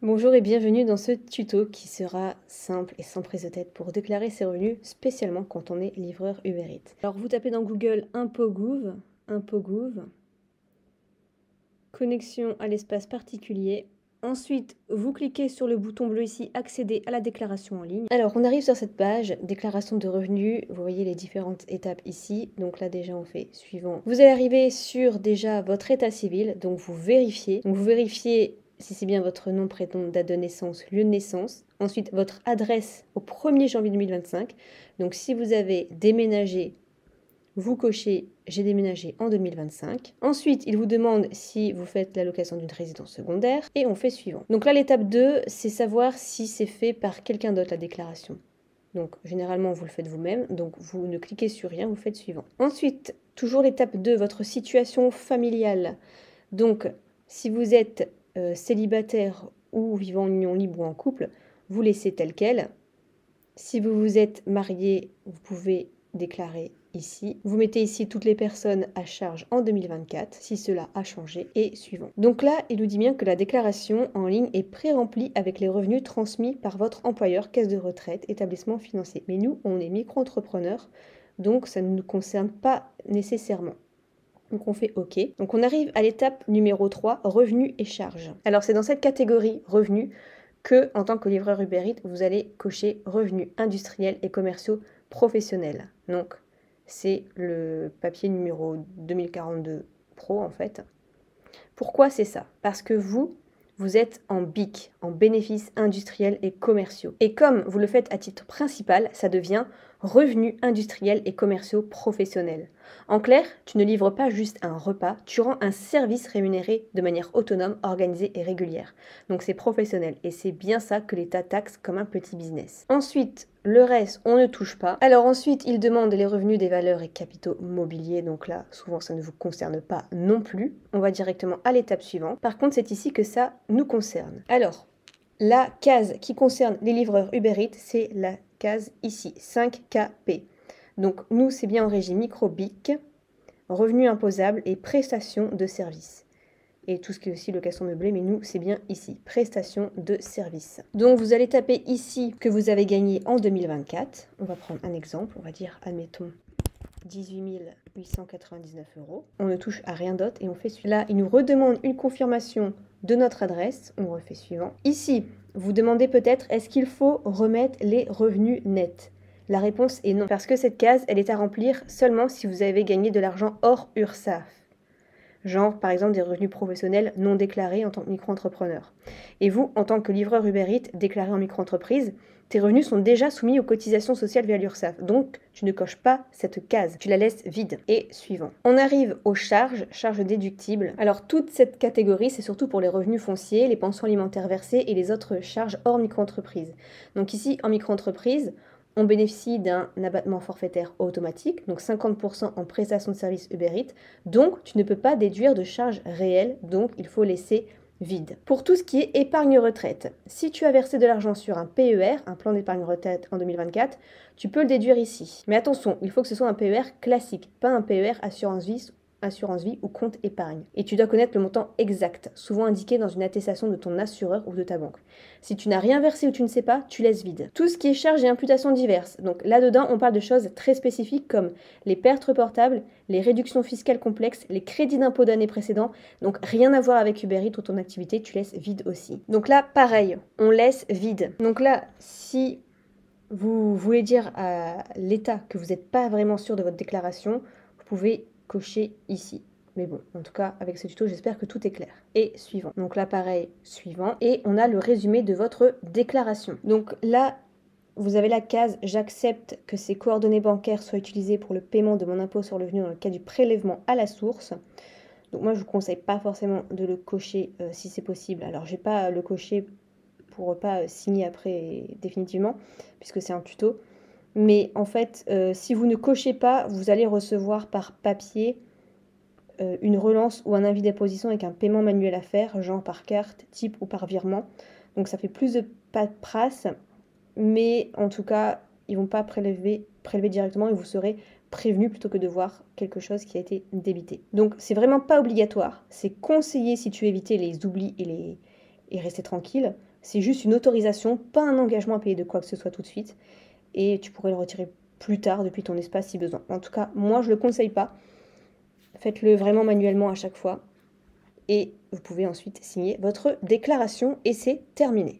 Bonjour et bienvenue dans ce tuto qui sera simple et sans prise de tête pour déclarer ses revenus, spécialement quand on est livreur Uber Eats. Alors vous tapez dans Google impôt.gouv, connexion à l'espace particulier. Ensuite, vous cliquez sur le bouton bleu ici, accéder à la déclaration en ligne. Alors, on arrive sur cette page, déclaration de revenus. Vous voyez les différentes étapes ici. Donc là, déjà, on fait suivant. Vous allez arriver sur déjà votre état civil. Donc, vous vérifiez. Donc, vous vérifiez si c'est bien votre nom, prénom, date de naissance, lieu de naissance. Ensuite, votre adresse au 1er janvier 2025. Donc, si vous avez déménagé, vous cochez j'ai déménagé en 2025. Ensuite, il vous demande si vous faites la location d'une résidence secondaire et on fait suivant. Donc là, l'étape 2, c'est savoir si c'est fait par quelqu'un d'autre la déclaration. Donc généralement, vous le faites vous-même, donc vous ne cliquez sur rien, vous faites suivant. Ensuite, toujours l'étape 2, votre situation familiale. Donc, si vous êtes célibataire ou vivant en union libre ou en couple, vous laissez tel quel. Si vous vous êtes marié, vous pouvez déclarer ici. Vous mettez ici toutes les personnes à charge en 2024, si cela a changé, et suivant. Donc là, il nous dit bien que la déclaration en ligne est pré-remplie avec les revenus transmis par votre employeur, caisse de retraite, établissement financier. Mais nous, on est micro-entrepreneurs, donc ça ne nous concerne pas nécessairement. Donc on fait OK. Donc on arrive à l'étape numéro 3, revenus et charges. Alors c'est dans cette catégorie revenus que, en tant que livreur Uber Eats, vous allez cocher revenus industriels et commerciaux professionnels. Donc, c'est le papier numéro 2042 Pro, en fait. Pourquoi c'est ça? Parce que vous êtes en BIC, en bénéfices industriels et commerciaux. Et comme vous le faites à titre principal, ça devient revenus industriels et commerciaux professionnels. En clair, tu ne livres pas juste un repas, tu rends un service rémunéré de manière autonome, organisée et régulière. Donc c'est professionnel et c'est bien ça que l'État taxe comme un petit business. Ensuite, le reste, on ne touche pas. Alors ensuite, il demande les revenus des valeurs et capitaux mobiliers. Donc là, souvent, ça ne vous concerne pas non plus. On va directement à l'étape suivante. Par contre, c'est ici que ça nous concerne. Alors, la case qui concerne les livreurs Uber Eats, c'est la case ici, 5KP. Donc nous, c'est bien en régime micro-BIC, revenus imposables et prestations de services. Et tout ce qui est aussi location meublée, mais nous, c'est bien ici, prestations de services. Donc vous allez taper ici que vous avez gagné en 2024. On va prendre un exemple, on va dire, admettons, 18 899 €. On ne touche à rien d'autre et on fait suivant. Là, il nous redemande une confirmation de notre adresse. On refait suivant. Ici, vous demandez peut-être, est-ce qu'il faut remettre les revenus nets? La réponse est non, parce que cette case, elle est à remplir seulement si vous avez gagné de l'argent hors URSSAF. Genre, par exemple, des revenus professionnels non déclarés en tant que micro-entrepreneur. Et vous, en tant que livreur Uber Eats déclaré en micro-entreprise, tes revenus sont déjà soumis aux cotisations sociales via l'URSSAF. Donc, tu ne coches pas cette case. Tu la laisses vide. Et suivant. On arrive aux charges déductibles. Alors, toute cette catégorie, c'est surtout pour les revenus fonciers, les pensions alimentaires versées et les autres charges hors micro-entreprise. Donc ici, en micro-entreprise, on bénéficie d'un abattement forfaitaire automatique, donc 50% en prestation de service Uber Eats. Donc, tu ne peux pas déduire de charges réelles, donc il faut laisser vide. Pour tout ce qui est épargne retraite, si tu as versé de l'argent sur un PER, un plan d'épargne retraite en 2024, tu peux le déduire ici. Mais attention, il faut que ce soit un PER classique, pas un PER assurance vie ou compte épargne. Et tu dois connaître le montant exact, souvent indiqué dans une attestation de ton assureur ou de ta banque. Si tu n'as rien versé ou tu ne sais pas, tu laisses vide. Tout ce qui est charges et imputations diverses. Donc là-dedans, on parle de choses très spécifiques comme les pertes reportables, les réductions fiscales complexes, les crédits d'impôt d'année précédente. Donc rien à voir avec Uber Eats ou ton activité, tu laisses vide aussi. Donc là, pareil, on laisse vide. Donc là, si vous voulez dire à l'État que vous n'êtes pas vraiment sûr de votre déclaration, vous pouvez cocher ici. Mais bon, en tout cas, avec ce tuto, j'espère que tout est clair. Et suivant. Donc là, pareil, suivant. Et on a le résumé de votre déclaration. Donc là, vous avez la case « J'accepte que ces coordonnées bancaires soient utilisées pour le paiement de mon impôt sur le revenu dans le cas du prélèvement à la source ». Donc moi, je ne vous conseille pas forcément de le cocher si c'est possible. Alors, je ne vais pas le cocher pour pas signer après définitivement, puisque c'est un tuto. Mais en fait, si vous ne cochez pas, vous allez recevoir par papier une relance ou un avis d'imposition avec un paiement manuel à faire, genre par carte, type ou par virement. Donc ça fait plus de paperasse, mais en tout cas, ils vont pas prélever directement et vous serez prévenu plutôt que de voir quelque chose qui a été débité. Donc c'est vraiment pas obligatoire, c'est conseillé si tu veux éviter les oublis et et rester tranquille. C'est juste une autorisation, pas un engagement à payer de quoi que ce soit tout de suite. Et tu pourrais le retirer plus tard depuis ton espace si besoin. En tout cas, moi je le conseille pas. Faites-le vraiment manuellement à chaque fois. Et vous pouvez ensuite signer votre déclaration et c'est terminé.